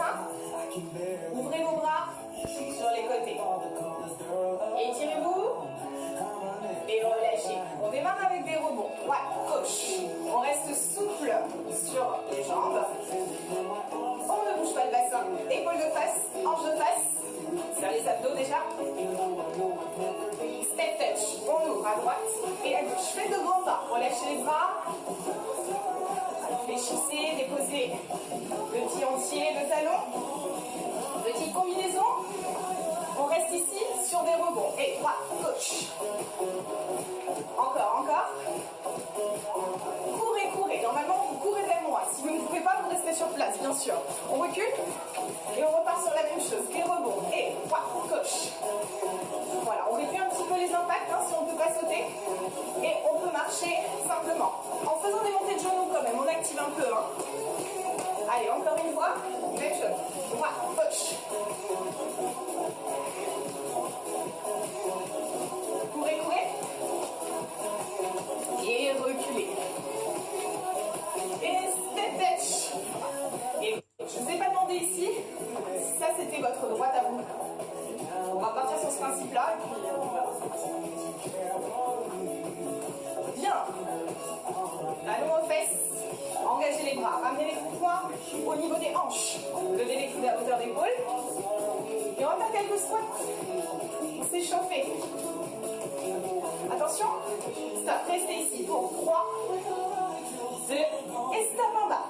mains. Ouvrez vos bras sur les côtés. Étirez-vous. Et relâchez. On démarre avec des rebonds. Droite, gauche. On reste souple sur les jambes. On ne bouge pas le bassin. Épaules de face, hanches de face. Serre les abdos déjà. Step touch. On ouvre à droite et à gauche. Faites de grands pas. Relâchez les bras. Fléchissez, déposez le pied entier, le talon. Petite combinaison. On reste ici sur des rebonds. Et droite, gauche. Encore, encore. Courez, courez. Normalement, vous courez vers moi. Si vous ne pouvez pas, vous restez sur place, bien sûr. On recule et on repart sur la même chose. Des rebonds. Et droite, gauche. Voilà, on réduit un petit peu les impacts si on ne peut pas sauter. Et on peut marcher simplement. En faisant des montées de genoux quand même, on active un peu. Allez, encore une fois. Même chose. Droite, gauche. Courez, courez. Et reculez. Et step touch. Et je ne vous ai pas demandé ici si ça c'était votre droite à vous. On va partir sur ce principe-là. Bien. Allons aux fesses. Engagez les bras. Ramenez les poings au niveau des hanches. Levez les coudes à hauteur d'épaule. Et on va faire quelques squats. S'échauffer. Attention. Stop. Restez ici pour 3, 2, et stop en bas.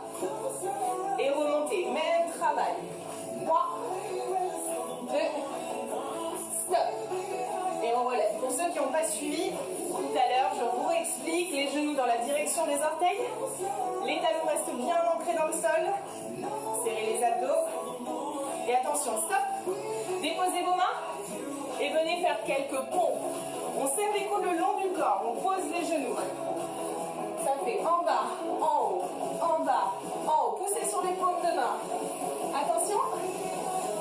Et remontez. Même travail. 3, 2, stop. Et on relève. Pour ceux qui n'ont pas suivi tout à l'heure, je vous réexplique les genoux dans la direction des orteils. Les talons restent bien ancrés dans le sol. Serrez les abdos. Et attention, stop. Déposez vos mains et venez faire quelques pompes. On serre les coudes le long du corps. On pose les genoux. Ça fait en bas, en haut, en bas, en haut. Poussez sur les paumes de main. Attention.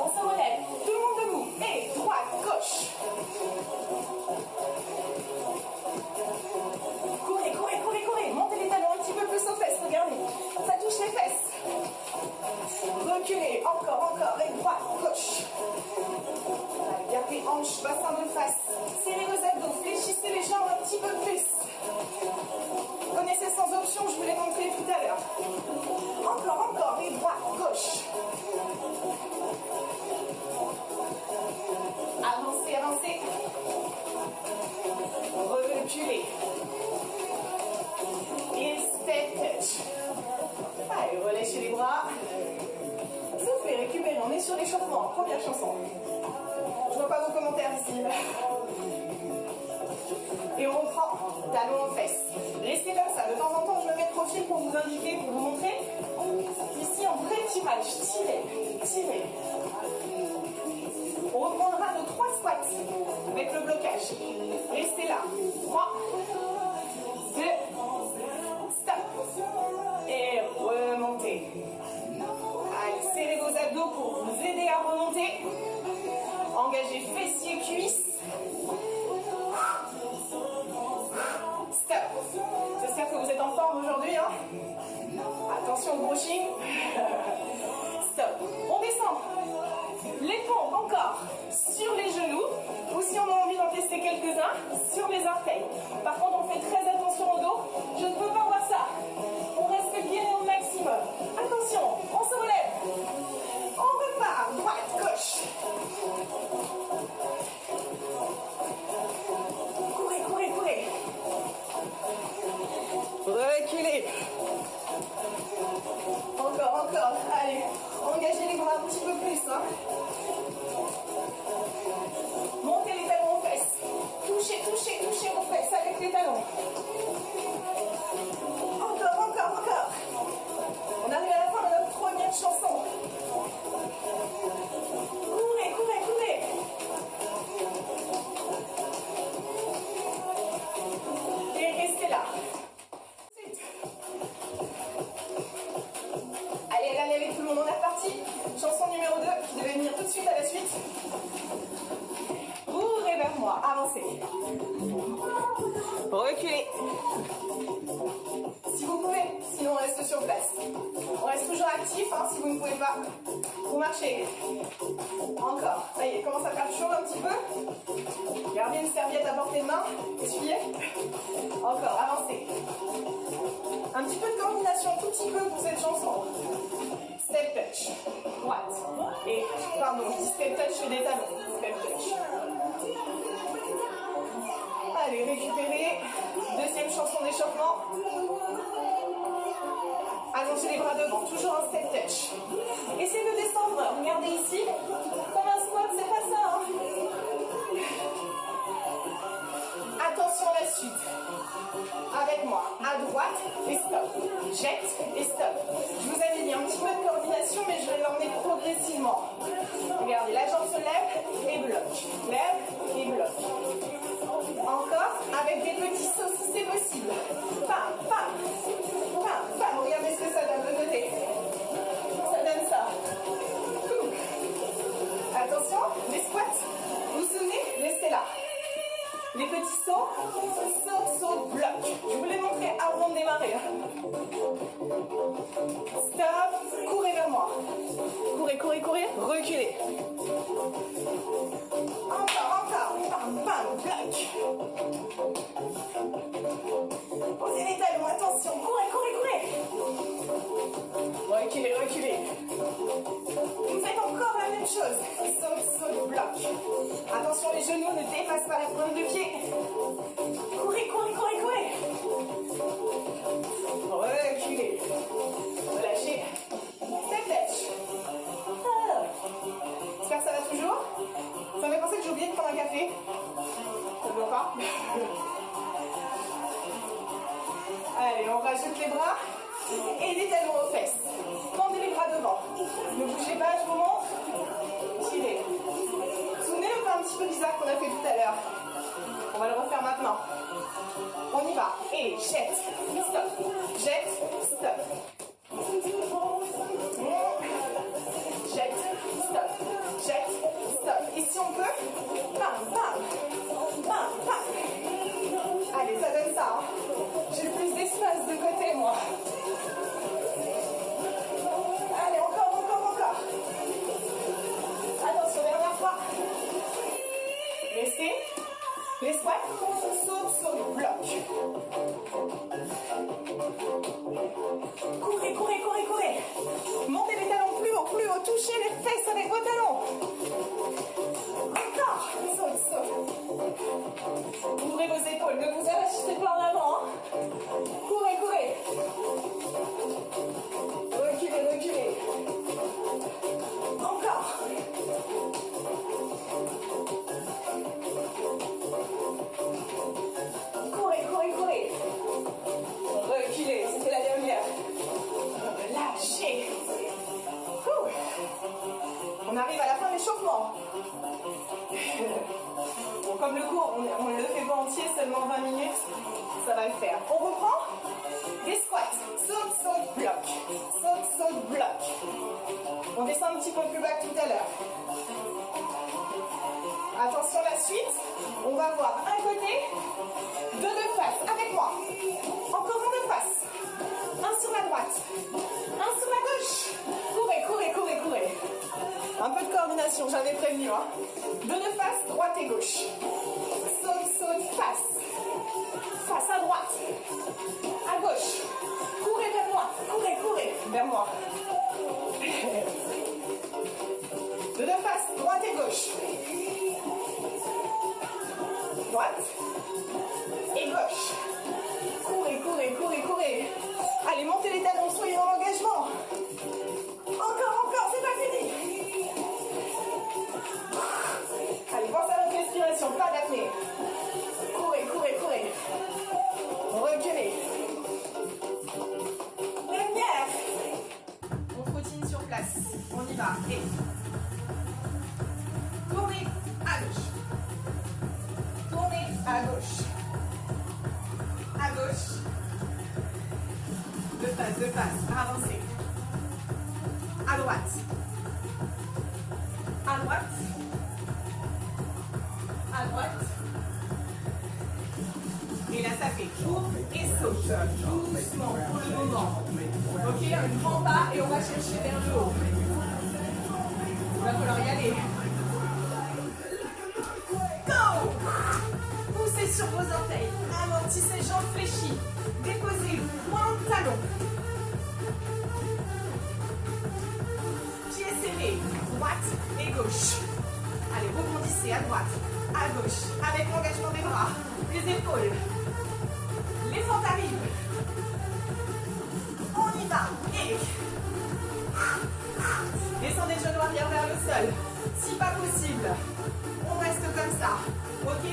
On se relève. Tout le monde debout. Et droite, gauche. Courez, courez, courez, courez. Montez les talons un petit peu plus aux fesses. Regardez. Ça touche les fesses. Reculez. Encore, encore. Et droite, gauche. Gardez hanches, bassin de face. Serrez vos abdos. Fléchissez les jambes un petit peu plus. Connaissez sans option, je vous l'ai montré tout à l'heure. Encore, encore. Et droite, gauche. Avancez, avancez. Reculez. Et step touch. Allez, relâchez les bras. Soufflez, récupérez. On est sur l'échauffement. Première chanson. Je vois pas vos commentaires ici. Et on reprend talons aux fesses. Restez comme ça. De temps en temps, je me mets de profil pour vous indiquer, pour vous montrer. Ici, en vrai tirage. Tirez, tirez. On reprendra nos 3 squats avec le blocage. Restez là. 3, 2, stop. Et remontez. Allez, serrez vos abdos pour vous aider à remonter. Engagez fessiers, cuisses. Stop. J'espère que vous êtes en forme aujourd'hui. Attention au brushing. Stop. On descend. Les pompes encore sur les genoux. Ou si on a envie d'en tester quelques-uns, sur les orteils. Par contre, on fait très attention au dos. Je ne peux pas voir ça. On reste bien au maximum. Attention, on se relève. On repart. Droite, gauche. Courez, courez, courez. Reculez. Encore, encore. Allez, engagez les bras un petit peu plus. Montez les talons aux fesses. Touchez, touchez, touchez aux fesses avec les talons. Encore, encore, encore. On arrive à la fin de notre première chanson. Courez, courez, courez. Et restez là. Allez, allez avec tout le monde, on est reparti. Chanson numéro 2 qui devait venir tout de suite à la suite. Ouvrez vers moi, avancez. Reculez. Si vous pouvez, sinon on reste sur place. On reste toujours actif si vous ne pouvez pas. Vous marchez. Encore. Ça y est, commence à faire chaud un petit peu. Gardez une serviette à portée de main. Essuyez. Encore, avancez. Un petit peu de coordination, tout petit peu pour cette chanson. Step touch. Droite. Et, pardon, je dis step touch chez des talons. Step touch. Allez, récupérez. Deuxième chanson d'échauffement. Allongez les bras devant, toujours un step touch. Essayez de descendre, regardez ici. Comme un squat, c'est pas ça. Hein. Attention à la suite. Avec moi, à droite et stop. Jette et stop. Je vous avais dit un petit peu de coordination, mais je vais l'emmener progressivement. Regardez, la jambe se lève et bloque. Lève et bloque. Encore, avec des petits sauts si c'est possible. Pam, pam. Pam, pam. Regardez ce que ça donne de côté. Ça donne ça. Attention, les squats. Vous vous souvenez? Restez là. Les petits sauts, saut, bloc. Je vous l'ai montré avant de démarrer. Stop, courez vers moi. Courez, courez, courez, reculez. Encore, bam, bam, bloc. Posez les talons, attention, courez, courez, courez. Reculez, reculez. Vous faites encore la même chose. Saut, bloc. Attention, les genoux ne dépassent pas la pointe de pied. Courez, courez, courez, courez. Reculez. Relâchez. Step touch. J'espère que ça va toujours. Ça m'a pensé que j'ai oublié de prendre un café. Ça ne doit pas. Allez, on rajoute les bras et les talons aux fesses. Tendez les bras devant. Ne bougez pas, je vous montre. Tirez. Souvenez-vous un petit peu bizarre qu'on a fait tout à l'heure. On va le refaire maintenant. On y va. Et jette. Stop. Jette. Stop. Jette. Stop. Jette. Stop. Et si on peut, bam, bam. Bam, bam. Allez, ça donne ça. Hein. J'ai plus d'espace de côté, moi. Allez, encore. Attention, dernière fois. Restez. Les squats. Saute, bloc. Courez. Montez les talons plus haut. Touchez les fesses avec vos talons. Encore. Saute. Ouvrez vos épaules. Ne vous arrachez pas en avant. Hein. Courez. Reculez. Encore. Courez. Reculez, c'était la dernière. Lâchez. On arrive à la fin de l'échauffement. Bon, comme le cours, on ne le fait pas entier, seulement 20 minutes, ça va le faire. On reprend. Des squats. Saute, bloc. Saute, bloc. On descend un petit peu plus bas que tout à l'heure. Attention, la suite. On va voir un côté, deux de face. Avec moi. Encore un de face. Un sur la droite. Un sur la gauche. Courez. Un peu de coordination, j'avais prévenu. Hein. Deux de face, droite et gauche. Saute, face. Face à droite. À gauche. Courez vers moi. Courez vers moi. Deux de face, droite et gauche. Droite et gauche. Courez. Allez, montez les talons, soyez dans l'engagement. Encore, c'est pas fini. Allez, pensez à votre respiration, pas d'apnée. Courez. Reculez. Dernière. On continue sur place. On y va. Et tournez à gauche. Tournez à gauche. À gauche. De face. Avancez. À droite. Et là, ça fait tour et saute. Doucement pour le moment. Ok, un grand pas et on va chercher vers le haut. va falloir y aller. Go! Poussez sur vos orteils. Amortissez jambes fléchies. Déposez point de talon. Pieds serrés, droite et gauche. Allez, rebondissez à droite, à gauche, avec l'engagement des bras, les épaules. Les fentes arrivent. On y va. Et descendez le genou arrière vers le sol. Si pas possible, on reste comme ça. Ok?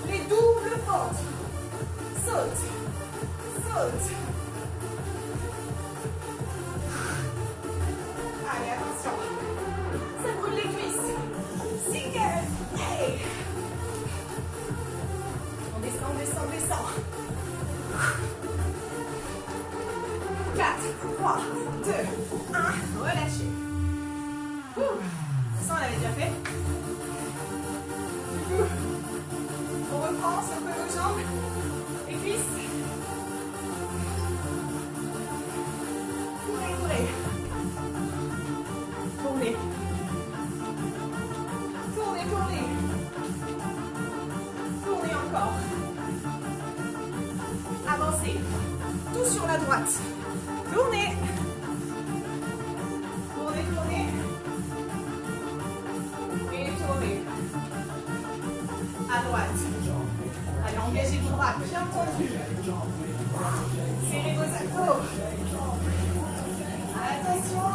Les doubles fentes. Saute. Saute. Allez, attention. Ça brûle les cuisses. Single. Hey. On descend, on descend, on descend. 4, 3, 2, 1. Relâchez. Ça, on l'avait déjà fait. Du coup, on reprend, secoue nos jambes et cuisses. Courez, courez. Tournez. Tournez, tournez. Tournez encore. Avancez. Tout sur la droite. Tournez. Tournez, tournez. Et tournez. À droite. Allez, engagez vos bras bien tendus. Serrez vos abdos. Attention.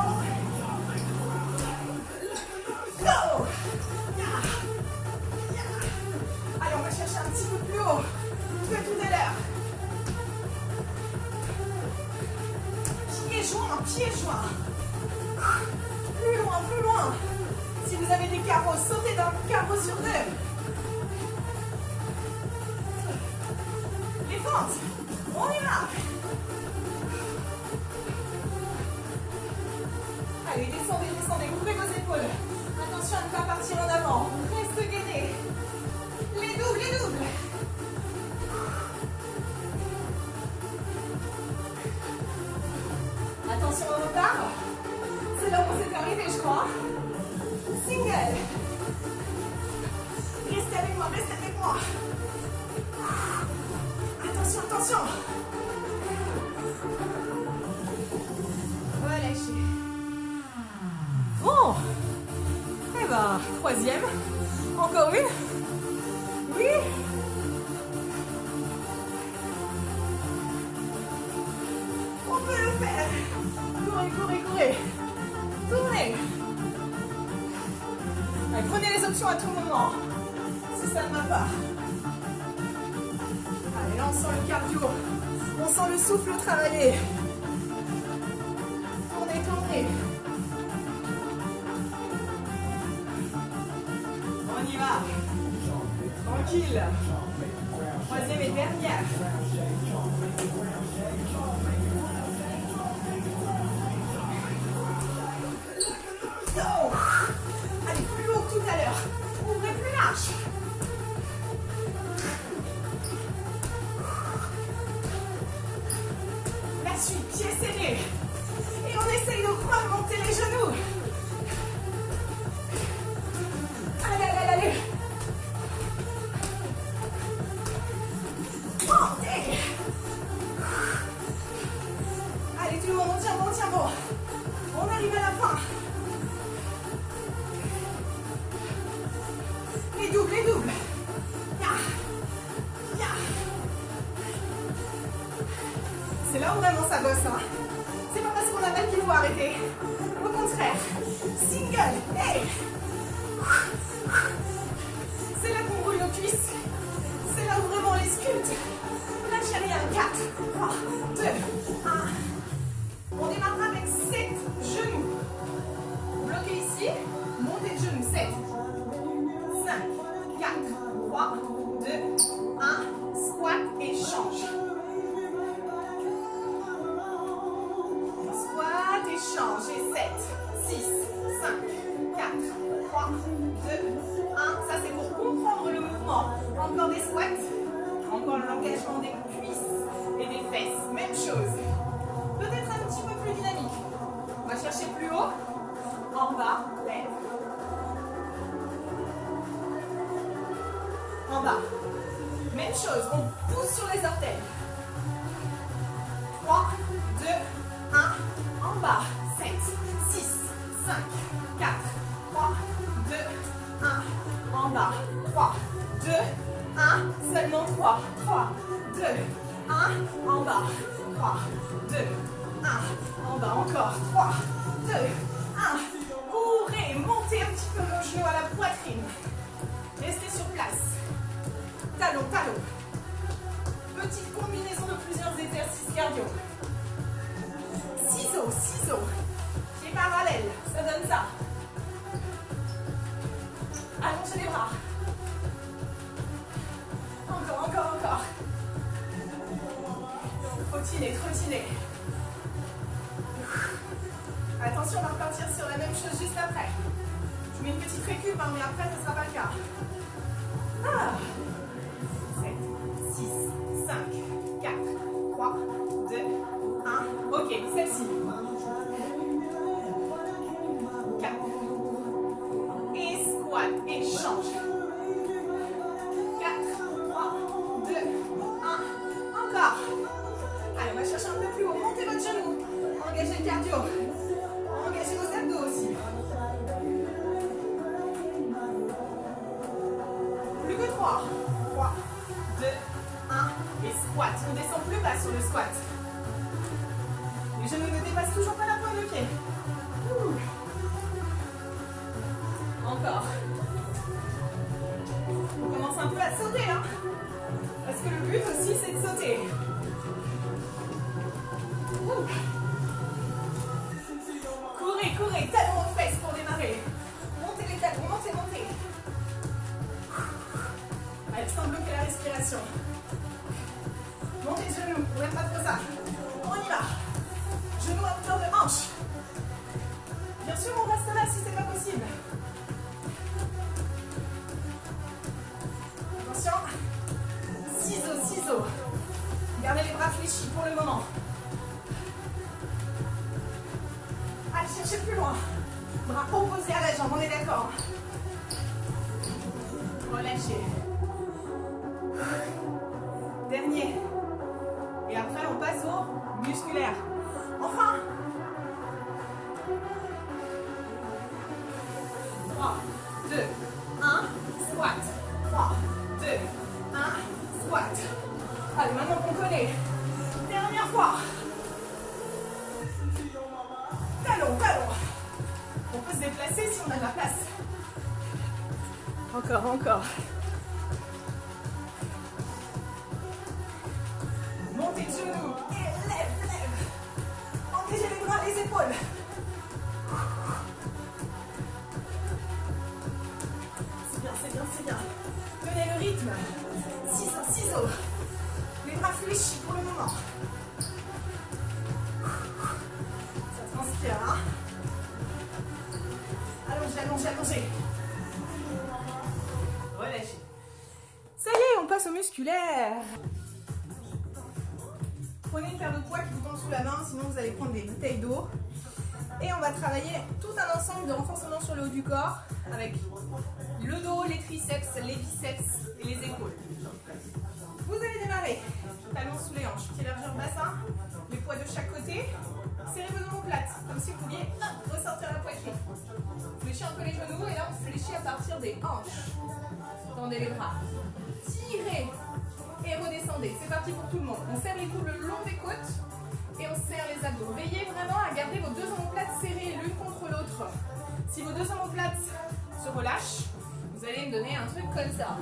Go! Allez, on va chercher un petit peu plus haut que tout à l'heure. Pieds joints. Plus loin, plus loin. Si vous avez des carreaux, sautez dans le carreau sur deux. Les fentes. On y va. Allez, descendez, descendez. Ouvrez vos épaules. Attention à ne pas partir en avant. Reste gainé. Les doubles, les doubles. Attention au retard. C'est là où on s'est arrêté, je crois. Single. Restez avec moi, restez avec moi. Attention, attention. Relâchez. Bon. Eh ben, troisième. Encore une. Oui. On peut le faire. Courez, courez, courez. Tournez. Allez, prenez les options à tout moment. Si ça ne va pas. Allez, là on sent le cardio. On sent le souffle travailler. Tournez, tournez. On y va. Tranquille. Troisième et dernière. Go. Allez, plus haut que tout à l'heure. Ouvrez plus large. La suite, pieds serrés. Et on essaye de remonter les genoux. Allez, allez, allez. Montez. Allez, tout le monde, on tient bon, on tient bon. On arrive à la fin. Les doubles, les doubles. Ya. Ya. C'est là où vraiment ça bosse, hein. C'est pas parce qu'on a mal qu'il faut arrêter. Au contraire. Single. Hey. C'est là qu'on brûle nos cuisses. C'est là où vraiment on les sculpte. Lâchez rien. 4, 3, 2, 1. On démarrera avec 7 genoux. Bloquez ici. Montez de genoux. 7, 5, 4, 3, 2, 1. Squat et change. Squat et change. Et 7, 6, 5, 4, 3, 2, 1. Ça c'est pour comprendre le mouvement. Encore des squats. Encore l'engagement des cuisses et des fesses. Même chose. Peut-être un petit peu plus dynamique. On va chercher plus haut. En bas. chose, on pousse sur les orteils. 3, 2, 1, en bas. 7, 6, 5, 4, 3, 2, 1, en bas. 3, 2, 1, seulement 3, 3, 2, 1, en bas. 3, 2, 1, en bas, encore. 3, 2, 1. Courez, montez un petit peu mon genou à la poitrine. Restez sur place. Talon, talon. Petite combinaison de plusieurs exercices cardio. Ciseaux, ciseaux. Pieds parallèles, ça donne ça. Allongez les bras. Encore, encore, encore. Trottinez, trottinez. Attention, on va repartir sur la même chose juste après. Je mets une petite récup, hein, mais après, ce ne sera pas le cas. 7, 6, 5, 4, 3, 2, 1. Ok, celle-ci. 4. Et squat, et change. 4, 3, 2, 1. Encore. Allez, on va chercher un peu plus haut. Montez votre genou. Engagez le cardio. Engagez vos abdos aussi. Plus que 3. 3, 2, 1. Et squat. On descend plus bas sur le squat. Les genoux ne dépassent toujours pas la pointe de pied. Encore. On commence un peu à sauter, hein. Parce que le but aussi, c'est de sauter. Courez, courez, talons aux fesses pour démarrer. Montez les talons, montez, montez. Allez, sans bloquer la respiration. Montez les genoux, on n'aime pas trop ça. On y va. Genoux à hauteur de hanche. Bien sûr, on reste là si c'est pas possible. Attention. Ciseaux, ciseaux. Gardez les bras fléchis pour le moment. Allez, cherchez plus loin. Bras opposés à la jambe, on est d'accord. Relâchez. Dernier. Et après, on passe au musculaire. Enfin. 3, 2, 1, squat. 3, 2, 1, squat. Allez, maintenant qu'on connaît. Dernière fois. Talon, talon. On peut se déplacer si on a de la place. Encore, encore. Montez le genou et lève, lève. Engagez les bras, les épaules. C'est bien, c'est bien, c'est bien. Tenez le rythme. Ciseaux, ciseaux. Les bras fléchis pour le moment. Ça transpire, hein. Allongez, allongez, allongez. Relâchez. Ça y est, on passe au musculaire. Prenez une paire de poids qui vous tombe sous la main, sinon vous allez prendre des bouteilles d'eau. Et on va travailler tout un ensemble de renforcement sur le haut du corps avec le dos, les triceps, les biceps et les épaules. Vous allez démarrer. Talons sous les hanches, pied largeur bassin, les poids de chaque côté. Serrez vos omoplates, comme si vous vouliez ressortir la poitrine. Fléchissez un peu les genoux et là on fléchit à partir des hanches. Tendez les bras. Tirez et redescendez. C'est parti pour tout le monde. On serre les coudes le long des côtes et on serre les abdos. Veillez vraiment à garder vos deux omoplates serrées l'une contre l'autre. Si vos deux omoplates se relâchent, vous allez me donner un truc comme ça.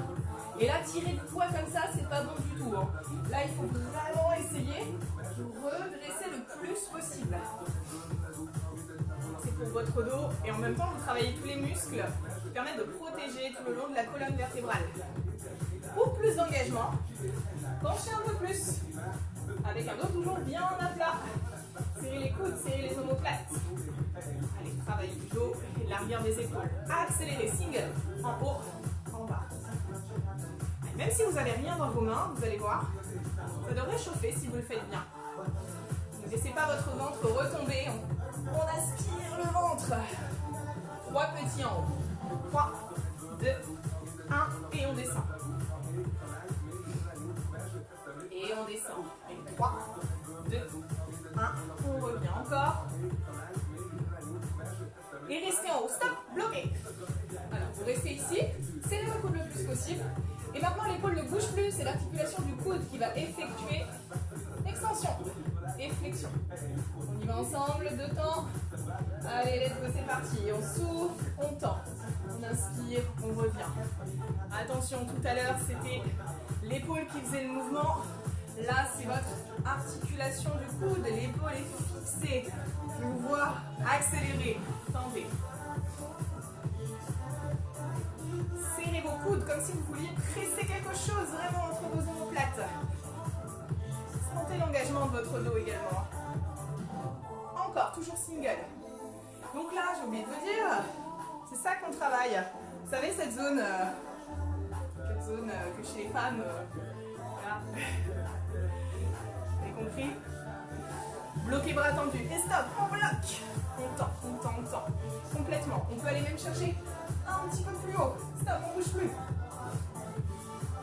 Et là, tirer du poids comme ça, c'est pas bon du tout. Hein. Là, il faut vraiment essayer de redresser le plus possible. C'est pour votre dos et en même temps, vous travaillez tous les muscles qui permettent de protéger tout le long de la colonne vertébrale. Pour plus d'engagement, penchez un peu plus. Avec un dos toujours bien à plat. Serrez les coudes, serrez les omoplates. Allez, travaillez du dos et de l'arrière des épaules. Accélérez, single, en haut, en bas. Allez, même si vous n'avez rien dans vos mains, vous allez voir, ça devrait chauffer si vous le faites bien. Ne laissez pas votre ventre retomber. On aspire le ventre. 3 petits en haut. 3, 2, 1 et on descend. active. Et maintenant, l'épaule ne bouge plus, c'est l'articulation du coude qui va effectuer extension et flexion. On y va ensemble, 2 temps. Allez, let's go, c'est parti. On souffle, on tend. On inspire, on revient. Attention, tout à l'heure, c'était l'épaule qui faisait le mouvement. Là, c'est votre articulation du coude. L'épaule est fixée. Je vous vois accélérer. Tendez. Serrez vos coudes comme si vous vouliez presser quelque chose vraiment entre vos omoplates. Sentez l'engagement de votre dos également. Encore, toujours single. Donc là, j'ai oublié de vous dire, c'est ça qu'on travaille. Vous savez, cette zone, que chez les femmes, voilà. Vous avez compris? Bloquez bras tendus. Et stop, on bloque. On tend, on tend, on tend. Complètement. On peut aller même chercher un petit peu plus haut. Stop, on bouge plus.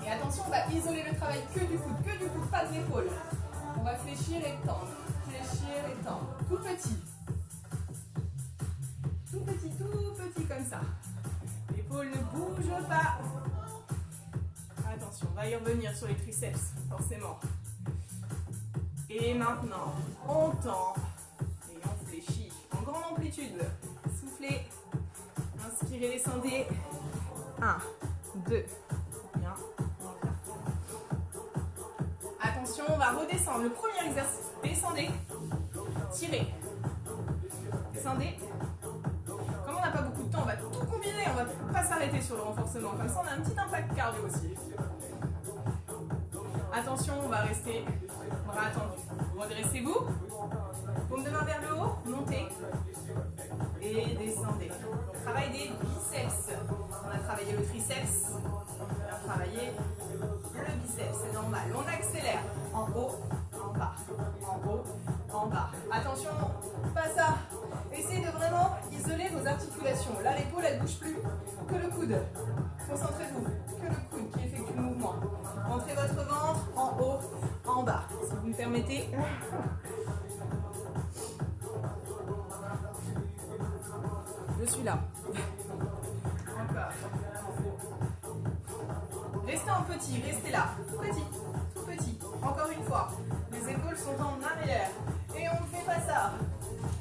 Et attention, on va isoler le travail que du coude, pas de l'épaule. On va fléchir et tendre. Fléchir et tendre. Tout petit. Tout petit comme ça. L'épaule ne bouge pas. Attention, on va y revenir sur les triceps, forcément. Et maintenant, on tend et on fléchit en grande amplitude. Soufflez, inspirez, descendez. 1, 2, bien. Attention, on va redescendre. Le premier exercice, descendez, tirez, descendez. Comme on n'a pas beaucoup de temps, on va tout combiner, on va pas s'arrêter sur le renforcement. Comme ça, on a un petit impact cardio aussi. Attention, on va rester bras tendus. Redressez-vous. Paume de main vers le haut, montez et descendez. Donc, travail des biceps. On a travaillé le triceps, on a travaillé le biceps, c'est normal. On accélère en haut, en bas, en haut, en bas. Attention, pas ça. Essayez de vraiment isoler vos articulations. Là, l'épaule, elle ne bouge plus que le coude. Concentrez-vous, que le coude qui effectue le mouvement. Rentrez votre ventre en haut, en bas. Si vous me permettez. Je suis là. Encore. Restez en petit, restez là. Tout petit, tout petit. Encore une fois. Les épaules sont en arrière. Et on ne fait pas ça.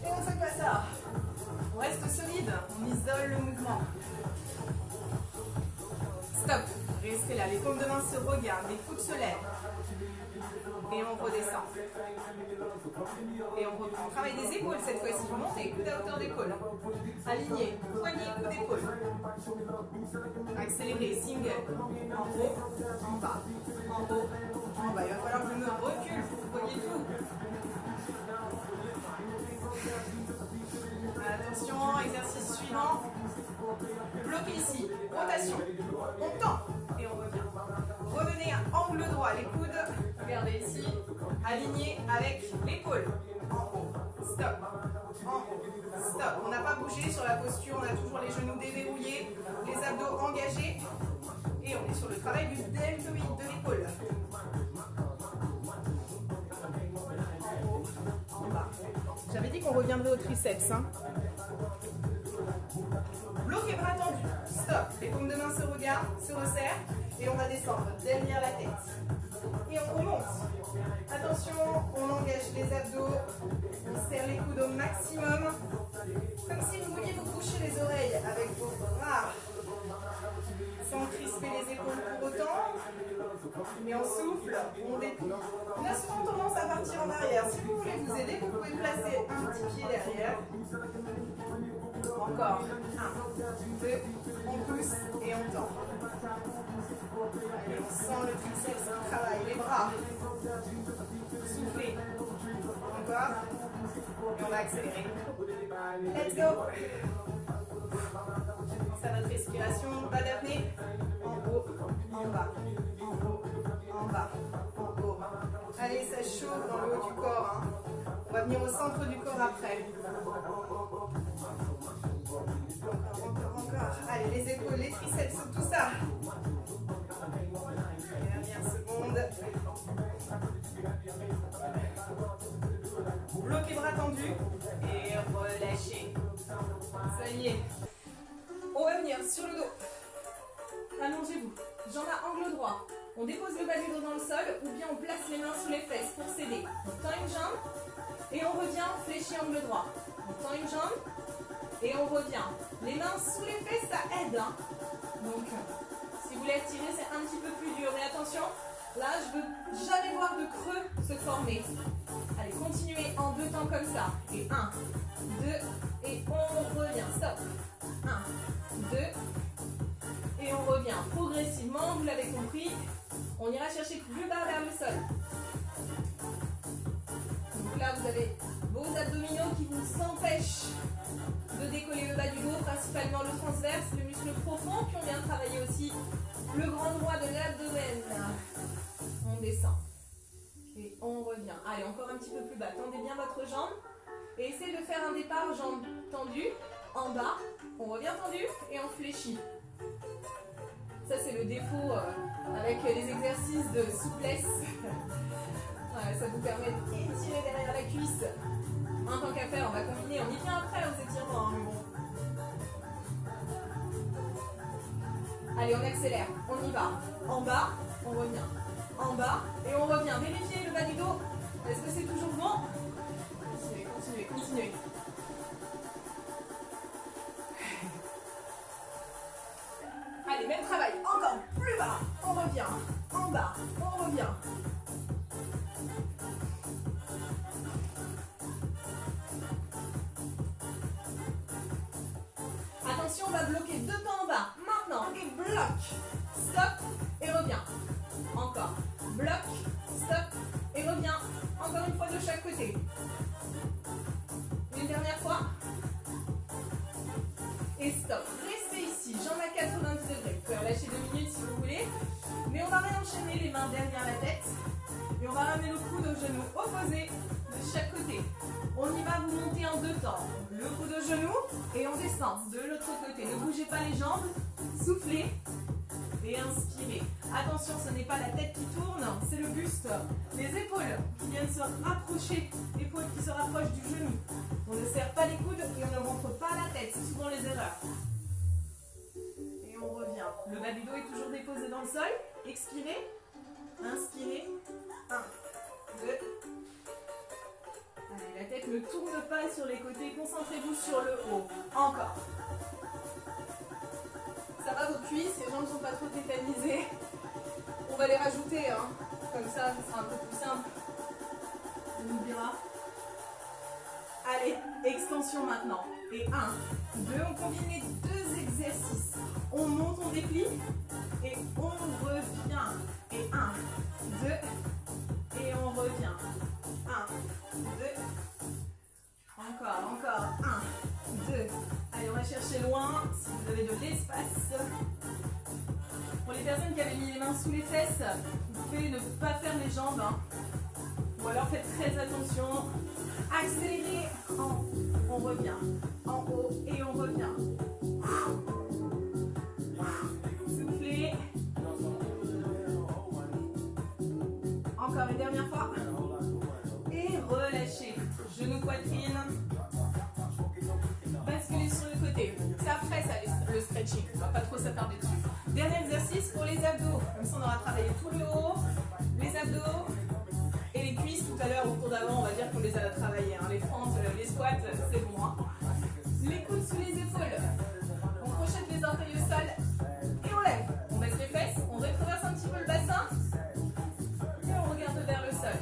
Et on ne fait pas ça. On reste solide. On isole le mouvement. Stop. Restez là. Les paumes de main se regardent. Les coudes se lèvent. Et on redescend. Et on reprend. Travail des épaules cette fois-ci. Montez, coude à hauteur d'épaule. Aligné, poignet, coude d'épaule. Accélérez, single. En haut, en bas. En haut, en bas. Il va falloir que je me recule pour que vous voyez tout. Attention, exercice suivant. Bloquez ici. Rotation. On tend et on revient. Revenez à angle droit, les coudes. Regardez ici. Alignés avec l'épaule. En haut. Stop. En haut. Stop. On n'a pas bougé sur la posture. On a toujours les genoux déverrouillés. Les abdos engagés. Et on est sur le travail du deltoïde de l'épaule. En haut. En bas. J'avais dit qu'on reviendrait au triceps. Hein. Bloquez bras tendus. Stop. Les paumes de main se regardent, se resserrent. Et on va descendre derrière la tête. Et on remonte. Attention, on engage les abdos. On serre les coudes au maximum. Comme si vous vouliez vous boucher les oreilles avec vos bras. Sans crisper les épaules pour autant. Mais on souffle, on déplie. On a souvent tendance à partir en arrière. Si vous voulez vous aider, vous pouvez placer un petit pied derrière. Encore. 1, 2, on pousse et on tend. Allez, on sent le triceps qui travaille, les bras. Soufflez. Encore. Et on va accélérer. Let's go. Ça notre respiration, pas d'apnée. En haut, en bas, en haut, en bas, en haut. Allez, ça chauffe dans le haut du corps. Hein. On va venir au centre du corps après. Encore. Allez, les épaules, les triceps, tout ça. Dernière seconde. Bloquez bras tendus et relâchez. Ça y est. On va venir sur le dos. Allongez-vous. Jambes à angle droit. On dépose le bas du dos dans le sol ou bien on place les mains sous les fesses pour s'aider. On tend une jambe et on revient, fléchit angle droit. On tend une jambe et on revient. Les mains sous les fesses, ça aide. Hein. Donc, si vous voulez tirer, c'est un petit peu plus dur. Mais attention, là, je ne veux jamais voir de creux se former. Allez, continuez en 2 temps comme ça. Et 1, 2, et on revient. Stop. 1, 2, et on revient. Progressivement, vous l'avez compris, on ira chercher plus bas vers le sol. Donc là, vous avez vos abdominaux qui vous empêchent de décoller le bas du dos, principalement le transverse, le muscle profond, puis on vient travailler aussi le grand droit de l'abdomen. On descend. Et on revient. Allez, encore un petit peu plus bas. Tendez bien votre jambe. Et essayez de faire un départ, jambes tendues, en bas. On revient tendu et on fléchit. Ça, c'est le défaut avec les exercices de souplesse. Ouais, ça vous permet d'étirer derrière la cuisse. En tant qu'à faire, on va combiner. On y vient après aux étirements. Mais bon. Allez, on accélère. On y va. En bas, on revient. En bas, et on revient. Vérifiez le bas du dos. Est-ce que c'est toujours bon? Continuez, continuez, continuez. Allez, même travail. Encore plus bas. On revient. En bas, on revient. Attention, on va bloquer 2 temps en bas. Maintenant, et bloc. Stop, et reviens. Encore. Bloc, stop, et reviens. Encore une fois de chaque côté. Une dernière fois. Et stop. Restez ici. Jambes à 90 degrés. Vous pouvez relâcher 2 minutes si vous voulez. Mais on va réenchaîner les mains derrière la tête. Et on va ramener le coude au genou opposé de chaque côté. On y va, vous montez en 2 temps. Le coude au genou et on descend de l'autre côté. Ne bougez pas les jambes. Soufflez. Et inspirez. Attention, ce n'est pas la tête qui tourne, c'est le buste. Les épaules qui viennent se rapprocher, épaules qui se rapprochent du genou. On ne serre pas les coudes et on ne montre pas la tête, c'est souvent les erreurs. Et on revient. Le bas du dos est toujours déposé dans le sol. Expirez. Inspirez. 1, 2. Allez, la tête ne tourne pas sur les côtés, concentrez-vous sur le haut. Encore. Ça va vos cuisses, les jambes ne sont pas trop tétanisées. On va les rajouter, hein. Comme ça, ce sera un peu plus simple. On oubliera. Allez, extension maintenant. Et 1, 2, on combine les 2 exercices. On monte, on déplie. Et on revient. Et 1, 2. Et on revient. 1, 2. Encore. 1, 2. Allez, on va chercher loin, si vous avez de l'espace. Pour les personnes qui avaient mis les mains sous les fesses, vous pouvez ne pas faire les jambes. Hein. Ou alors faites très attention. Accélérez. On revient. En haut et on revient. Soufflez. Encore une dernière fois. Et relâchez. Genou, poitrine. Basculez sur le côté. C'est après ça le stretching. On ne va pas trop s'attarder dessus. Dernier exercice pour les abdos. Comme ça on aura travaillé tout le haut, les abdos et les cuisses. Tout à l'heure au cours d'avant on va dire qu'on les a travaillés. Hein. Les fentes, les squats, c'est bon. Hein. Les coudes sous les épaules. On crochette les orteils au sol et on lève. On baisse les fesses, on rétraverse un petit peu le bassin et on regarde vers le sol.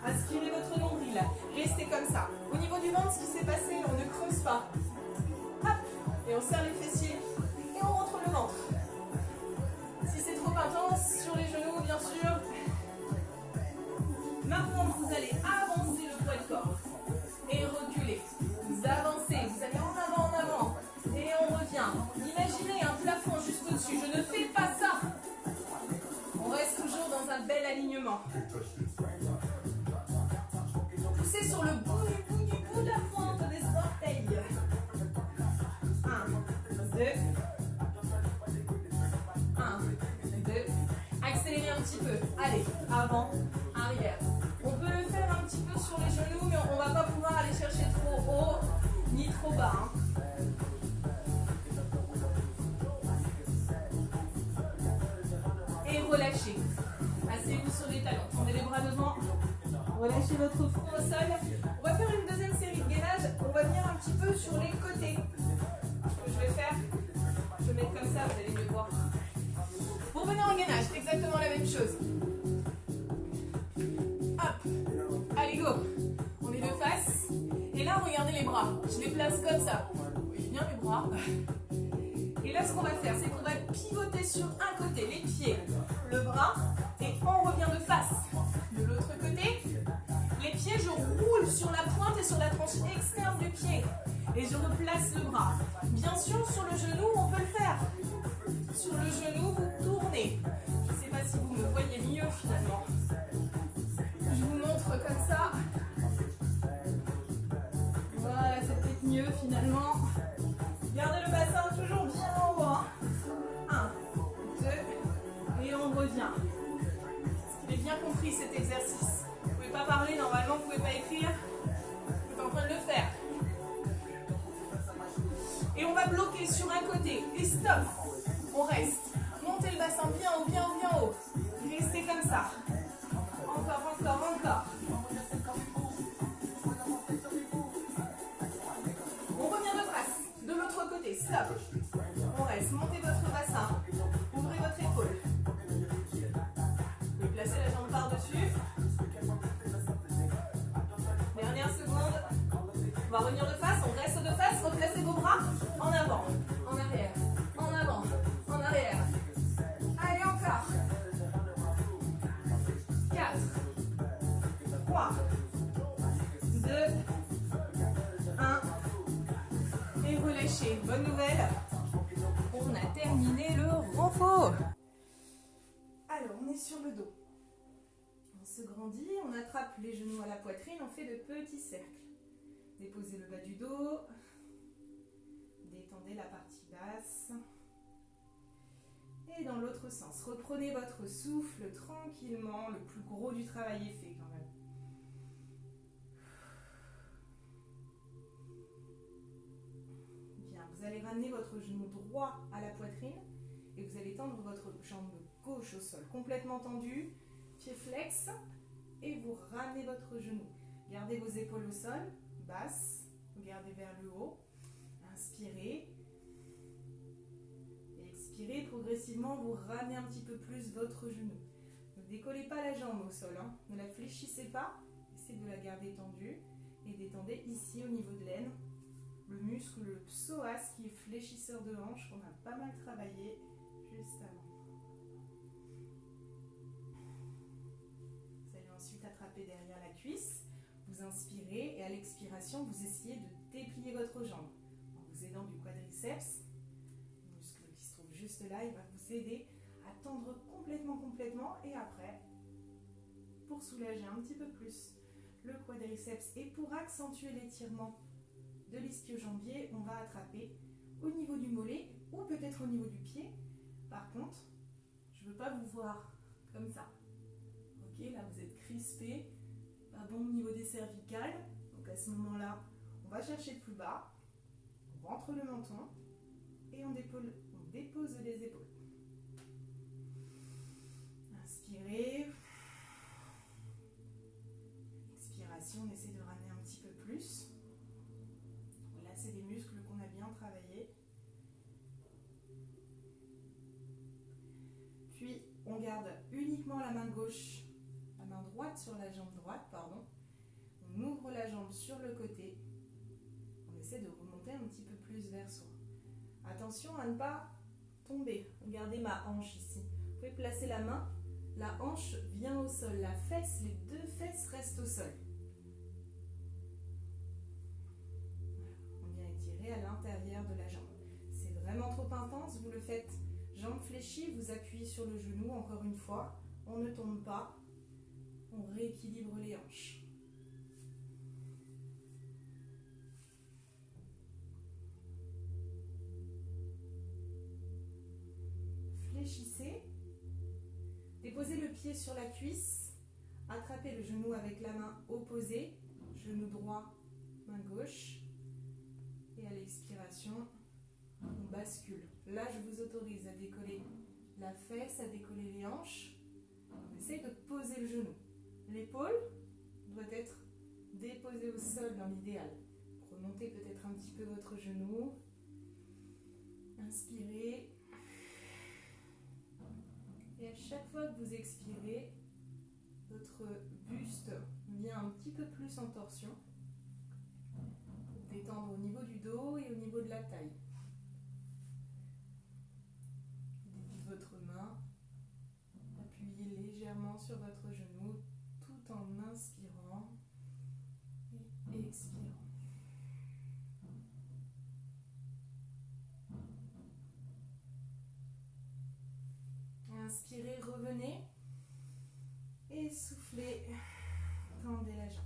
Aspirez votre nombril. Restez comme ça. Au niveau du ventre, ce qui s'est passé, on ne creuse pas. Hop, et on serre les fessiers et on rentre le ventre. Si c'est trop intense, sur les genoux, bien sûr. Maintenant, vous allez avancer le poids de corps et reculer. Vous avancez, vous allez en avant, et on revient. Imaginez un plafond juste au-dessus. Je ne fais pas ça. On reste toujours dans un bel alignement. Poussez sur le bout de la pointe des orteils. 1, 2. 1, 2. Accélérez un petit peu. Allez, avant, arrière. On peut le faire un petit peu sur les genoux, mais on ne va pas pouvoir aller chercher trop haut ni trop bas. Hein. attachez votre front au sol. On va faire une deuxième série de gainage. On va venir un petit peu sur les côtés. Ce que je vais faire, je vais mettre comme ça, vous allez mieux voir. Pour venir en gainage, exactement la même chose. Hop, allez go. On est de face. Et là, regardez les bras. Je les place comme ça. Vous voyez bien les bras. Et là, ce qu'on va faire, c'est qu'on va pivoter sur un côté, les pieds, le bras, et on revient de face. De l'autre côté, les pieds, je roule sur la pointe et sur la tranche externe du pied. Et je replace le bras. Bien sûr, sur le genou, on peut le faire. Sur le genou, vous tournez. Je ne sais pas si vous me voyez mieux finalement. Je vous montre comme ça. Voilà, c'est peut-être mieux finalement. Gardez le bassin toujours bien en haut. 1, 2, et on revient. Vous avez bien compris cet exercice. Vous ne pouvez pas parler normalement, vous ne pouvez pas écrire. Vous êtes en train de le faire. Et on va bloquer sur un côté. Et stop. On reste. Montez le bassin bien haut, bien haut, bien haut. Restez comme ça. Encore, encore, encore. On revient de face. De l'autre côté. Stop. On reste. Montez votre bassin. Ouvrez votre épaule. Vous pouvez placer la jambe par-dessus. Dernière seconde. On va revenir de face. On reste de face. Replacez vos bras en avant, en arrière, en avant, en arrière. Allez, encore. 4, 3, 2, 1. Et relâchez. Bonne nouvelle. On a terminé le renfort. Alors, on est sur le dos. On se grandit, on attrape les genoux à la poitrine, on fait de petits cercles. Déposez le bas du dos. Détendez la partie basse. Et dans l'autre sens, reprenez votre souffle tranquillement. Le plus gros du travail est fait quand même. Bien, vous allez ramener votre genou droit à la poitrine et vous allez tendre votre jambe gauche au sol. Complètement tendue, pied flex, et vous ramenez votre genou. Gardez vos épaules au sol, basses, regardez vers le haut. Inspirez. Et expirez. Progressivement, vous ramenez un petit peu plus votre genou. Ne décollez pas la jambe au sol. Hein. Ne la fléchissez pas. Essayez de la garder tendue. Et détendez ici au niveau de l'aine. Le muscle, le psoas qui est fléchisseur de hanche qu'on a pas mal travaillé juste avant. Vous allez ensuite attraper derrière la cuisse. Vous inspirez et à l'expiration, vous essayez de déplier votre jambe. Vous aidant du quadriceps, le muscle qui se trouve juste là, il va vous aider à tendre complètement et après, pour soulager un petit peu plus le quadriceps et pour accentuer l'étirement de l'ischio-jambier, on va attraper au niveau du mollet ou peut-être au niveau du pied. Par contre, je ne veux pas vous voir comme ça. Ok, là vous êtes crispé, pas bon au niveau des cervicales, donc à ce moment-là, on va chercher plus bas. On rentre le menton et on dépose les épaules. Inspirez. Expiration, on essaie de ramener un petit peu plus. Là, c'est des muscles qu'on a bien travaillés. Puis, on garde uniquement la main gauche, la main droite sur la jambe droite, pardon. On ouvre la jambe sur le côté. On essaie de remonter un petit peu plus vers soi. Attention à ne pas tomber. Regardez ma hanche ici. Vous pouvez placer la main. La hanche vient au sol. La fesse, les deux fesses restent au sol. Voilà. On vient étirer à l'intérieur de la jambe. C'est vraiment trop intense. Vous le faites jambe fléchie. Vous appuyez sur le genou encore une fois. On ne tombe pas. On rééquilibre les hanches. Fléchissez, déposez le pied sur la cuisse, attrapez le genou avec la main opposée, genou droit, main gauche, et à l'expiration, on bascule. Là, je vous autorise à décoller la fesse, à décoller les hanches. On essaie de poser le genou, l'épaule doit être déposé au sol dans l'idéal. Remontez peut-être un petit peu votre genou. Inspirez. Et à chaque fois que vous expirez, votre buste vient un petit peu plus en torsion. Pour détendre au niveau du dos et au niveau de la taille. Dédiez votre main. Appuyez légèrement sur votre genou tout en inspirant et expirant. Inspirez, revenez et soufflez, tendez la jambe.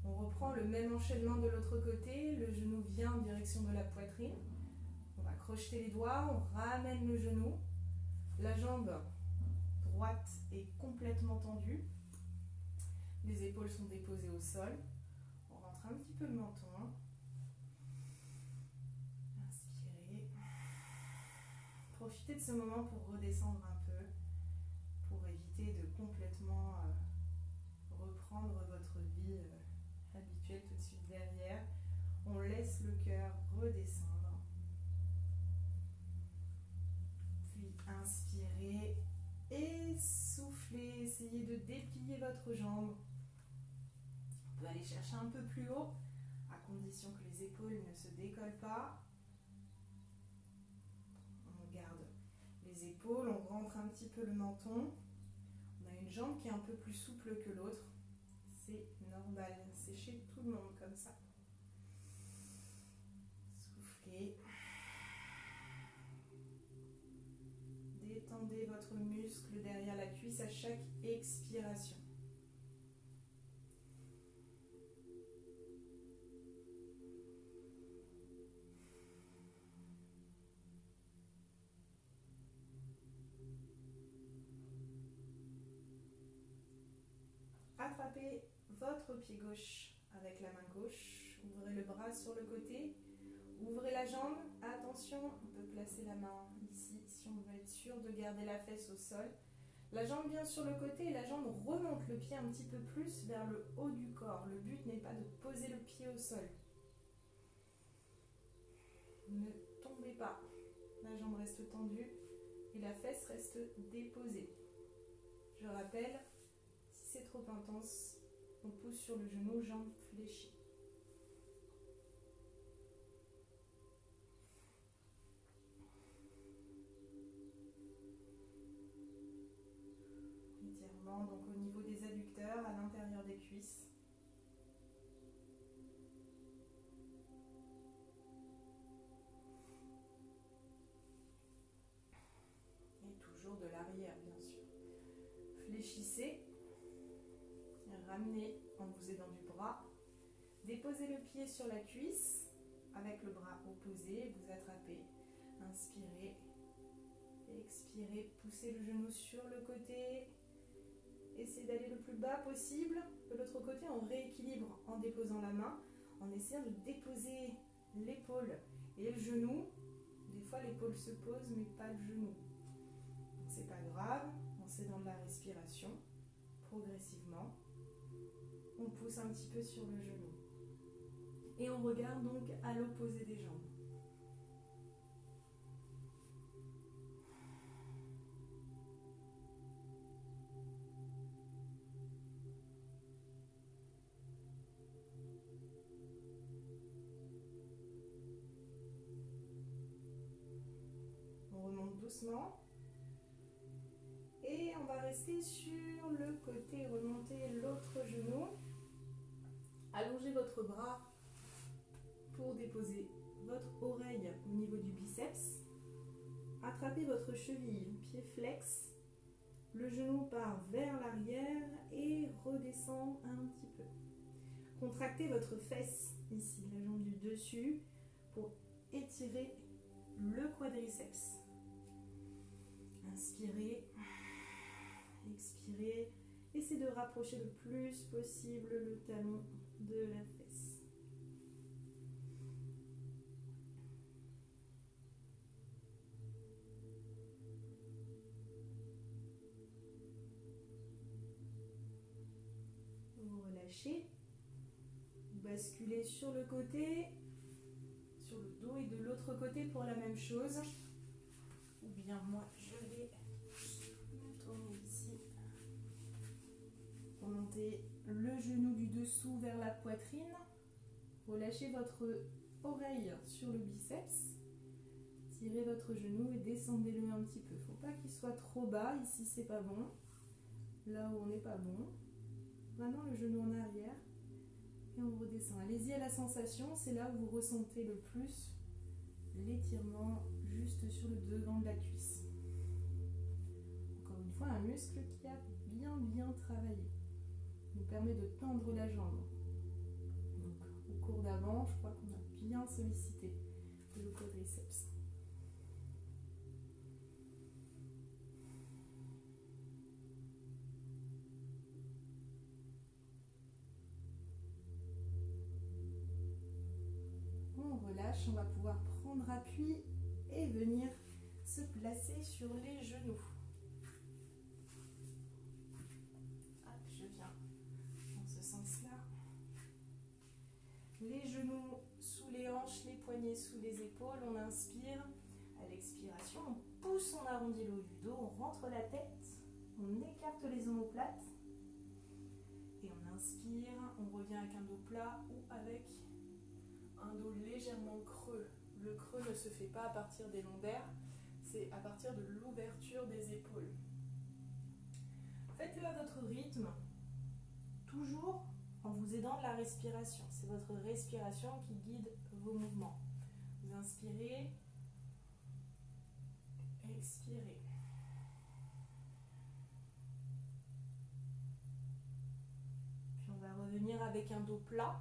On reprend le même enchaînement de l'autre côté, le genou vient en direction de la poitrine. On va crocheter les doigts, on ramène le genou, la jambe droite est complètement tendue, les épaules sont déposées au sol, on rentre un petit peu le menton. Inspirez. Profitez de ce moment pour redescendre un peu, pour éviter de complètement reprendre votre vie habituelle tout de suite derrière. On laisse le cœur redescendre. Puis inspirez et soufflez. Essayez de déplier votre jambe. On peut aller chercher un peu plus haut, à condition que les épaules ne se décollent pas. On garde les épaules, on rentre un petit peu le menton. On a une jambe qui est un peu plus souple que l'autre. C'est normal, c'est chez tout le monde comme ça. Soufflez. Détendez votre muscle derrière la cuisse à chaque expiration. Attrapez votre pied gauche avec la main gauche. Ouvrez le bras sur le côté. Ouvrez la jambe. Attention, on peut placer la main ici si on veut être sûr de garder la fesse au sol. La jambe vient sur le côté et la jambe remonte le pied un petit peu plus vers le haut du corps. Le but n'est pas de poser le pied au sol. Ne tombez pas. La jambe reste tendue et la fesse reste déposée. Je rappelle, si c'est trop intense, on pousse sur le genou, jambe fléchie. Étirement donc au niveau des adducteurs, à l'intérieur des cuisses. Et toujours de l'arrière, bien sûr. Fléchissez. Ramenez en vous aidant du bras. Déposez le pied sur la cuisse avec le bras opposé. Vous attrapez. Inspirez. Expirez. Poussez le genou sur le côté. Essayez d'aller le plus bas possible. De l'autre côté, on rééquilibre en déposant la main, en essayant de déposer l'épaule et le genou. Des fois, l'épaule se pose, mais pas le genou. C'est pas grave. On s'aidant de la respiration. Progressivement. On pousse un petit peu sur le genou. Et on regarde donc à l'opposé des jambes. On remonte doucement. Et on va rester sur le côté, remonter l'autre genou. Allongez votre bras pour déposer votre oreille au niveau du biceps. Attrapez votre cheville, pied flex. Le genou part vers l'arrière et redescend un petit peu. Contractez votre fesse ici, la jambe du dessus, pour étirer le quadriceps. Inspirez, expirez. Essayez de rapprocher le plus possible le talon de la fesse. Vous lâchez. Basculez sur le côté, sur le dos et de l'autre côté pour la même chose. Ou bien moi, je vais me tourner ici. Remontez le genou du dessous vers la poitrine. Relâchez votre oreille sur le biceps. Tirez votre genou et descendez-le un petit peu. Il ne faut pas qu'il soit trop bas. Ici, c'est pas bon. Là où on n'est pas bon. Maintenant, le genou en arrière. Et on redescend. Allez-y à la sensation. C'est là où vous ressentez le plus l'étirement juste sur le devant de la cuisse. Encore une fois, un muscle qui a bien travaillé. Il nous permet de tendre la jambe. Donc, au cours d'avant, je crois qu'on a bien sollicité le quadriceps. On relâche, on va pouvoir prendre appui et venir se placer sur les genoux. Hop, je viens dans ce sens-là. Les genoux sous les hanches, les poignets sous les épaules. On inspire. À l'expiration, on pousse, on arrondit le haut du dos, on rentre la tête, on écarte les omoplates. Et on inspire, on revient avec un dos plat ou avec un dos légèrement creux. Le creux ne se fait pas à partir des lombaires, c'est à partir de l'ouverture des épaules. Faites-le à votre rythme, toujours en vous aidant de la respiration. C'est votre respiration qui guide vos mouvements. Vous inspirez, expirez. Puis on va revenir avec un dos plat.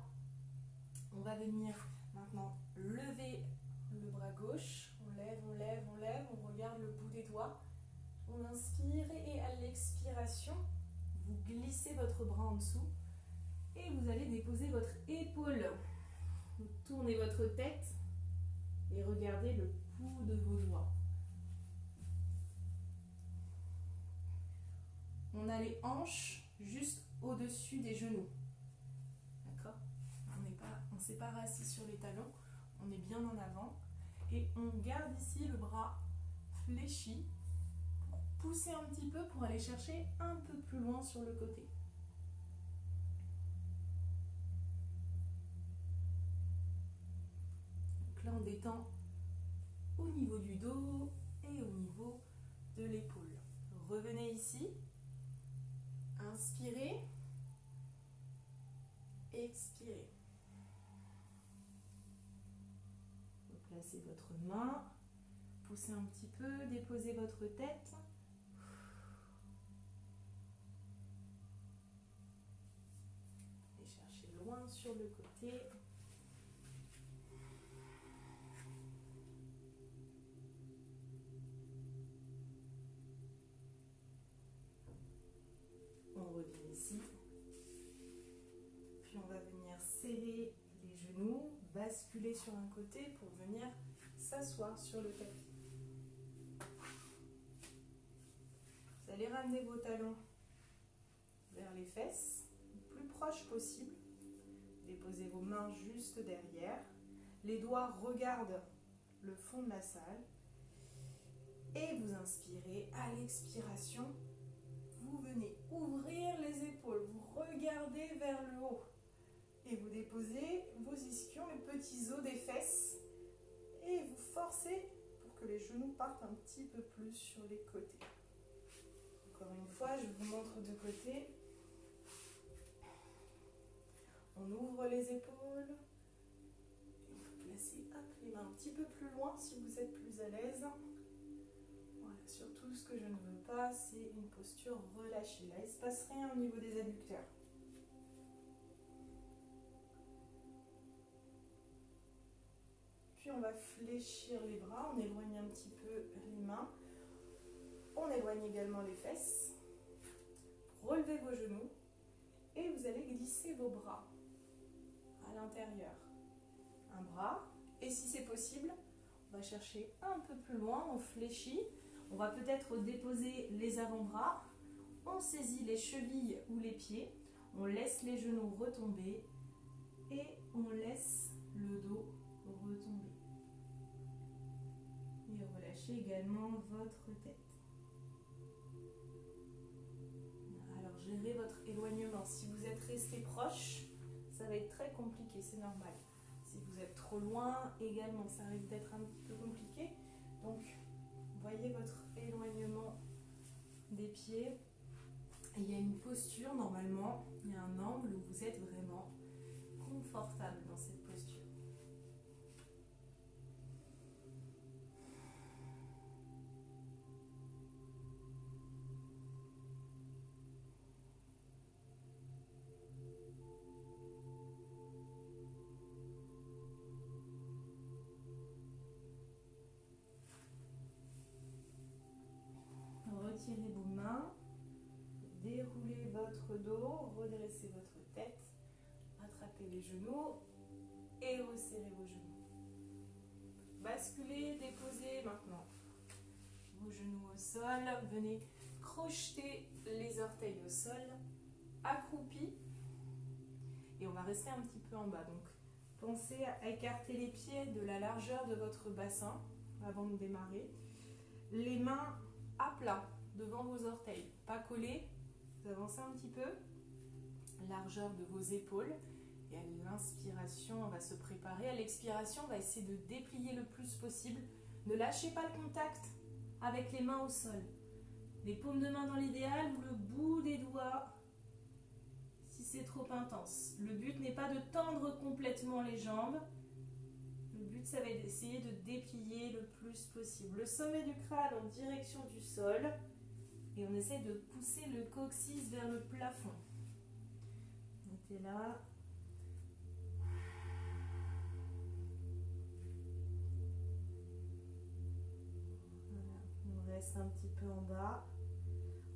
On va venir maintenant lever le bras gauche. On lève, on lève, on lève. On regarde le bout des doigts. On inspire et à l'expiration, vous glissez votre bras en dessous. Et vous allez déposer votre épaule. Vous tournez votre tête et regardez le bout de vos doigts. On a les hanches juste au-dessus des genoux. D'accord ? On ne s'est pas rassis sur les talons, on est bien en avant. Et on garde ici le bras fléchi pour pousser un petit peu pour aller chercher un peu plus loin sur le côté. Donc là, on détend au niveau du dos et au niveau de l'épaule. Revenez ici. Inspirez. Expirez. Placez votre main. Poussez un petit peu. Déposez votre tête. Et cherchez loin sur le côté. On revient ici. Puis on va venir serrer les genoux, basculer sur un côté pour venir s'asseoir sur le tapis. Vous allez ramener vos talons vers les fesses, le plus proche possible. Déposez vos mains juste derrière. Les doigts regardent le fond de la salle. Et vous inspirez. À l'expiration, vous venez ouvrir les épaules. Vous regardez vers le haut. Et vous déposez vos ischions, les petits os des fesses. Et vous forcez pour que les genoux partent un petit peu plus sur les côtés. Encore une fois, je vous montre de côté. On ouvre les épaules. Et on peut placer les mains un petit peu plus loin si vous êtes plus à l'aise. Voilà, surtout ce que je ne veux pas, c'est une posture relâchée. Là, il ne se passe rien au niveau des adducteurs. Puis on va fléchir les bras, on éloigne un petit peu les mains. On éloigne également les fesses. Relevez vos genoux et vous allez glisser vos bras à l'intérieur. Un bras, et si c'est possible, on va chercher un peu plus loin, on fléchit. On va peut-être déposer les avant-bras. On saisit les chevilles ou les pieds. On laisse les genoux retomber et on laisse le dos retomber. Et relâchez également votre tête. Alors gérez votre éloignement. Si vous êtes resté proche, ça va être très compliqué, c'est normal. Si vous êtes trop loin, également, ça risque d'être un petit peu compliqué. Donc, voyez votre éloignement des pieds. Il y a une posture, normalement, il y a un angle où vous êtes vraiment confortable dans cette posture. Retirez vos mains, déroulez votre dos, redressez votre tête, attrapez les genoux et resserrez vos genoux. Basculez, déposez maintenant vos genoux au sol, venez crocheter les orteils au sol, accroupi et on va rester un petit peu en bas. Donc pensez à écarter les pieds de la largeur de votre bassin avant de démarrer. Les mains à plat devant vos orteils, pas collés, vous avancez un petit peu, largeur de vos épaules et à l'inspiration on va se préparer, à l'expiration on va essayer de déplier le plus possible, ne lâchez pas le contact avec les mains au sol, les paumes de main dans l'idéal ou le bout des doigts si c'est trop intense. Le but n'est pas de tendre complètement les jambes, le but ça va être d'essayer de déplier le plus possible. Le sommet du crâne en direction du sol et on essaie de pousser le coccyx vers le plafond. Mettez là. Voilà. On reste un petit peu en bas.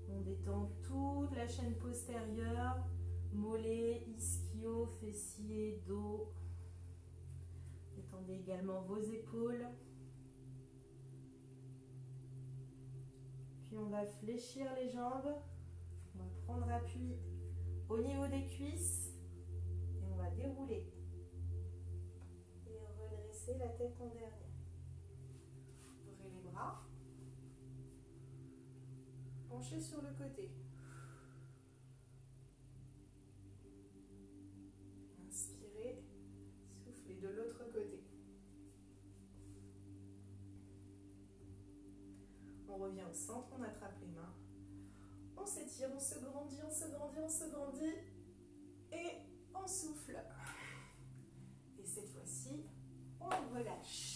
On détend toute la chaîne postérieure, mollets, ischio, fessiers, dos. Détendez également vos épaules. Puis on va fléchir les jambes. On va prendre appui au niveau des cuisses. Et on va dérouler. Et redresser la tête en dernier. Ouvrez les bras. Penchez sur le côté. Inspirez. Soufflez de l'autre côté. On revient au centre, on attrape les mains. On s'étire, on se grandit, on se grandit, on se grandit. Et on souffle. Et cette fois-ci, on relâche.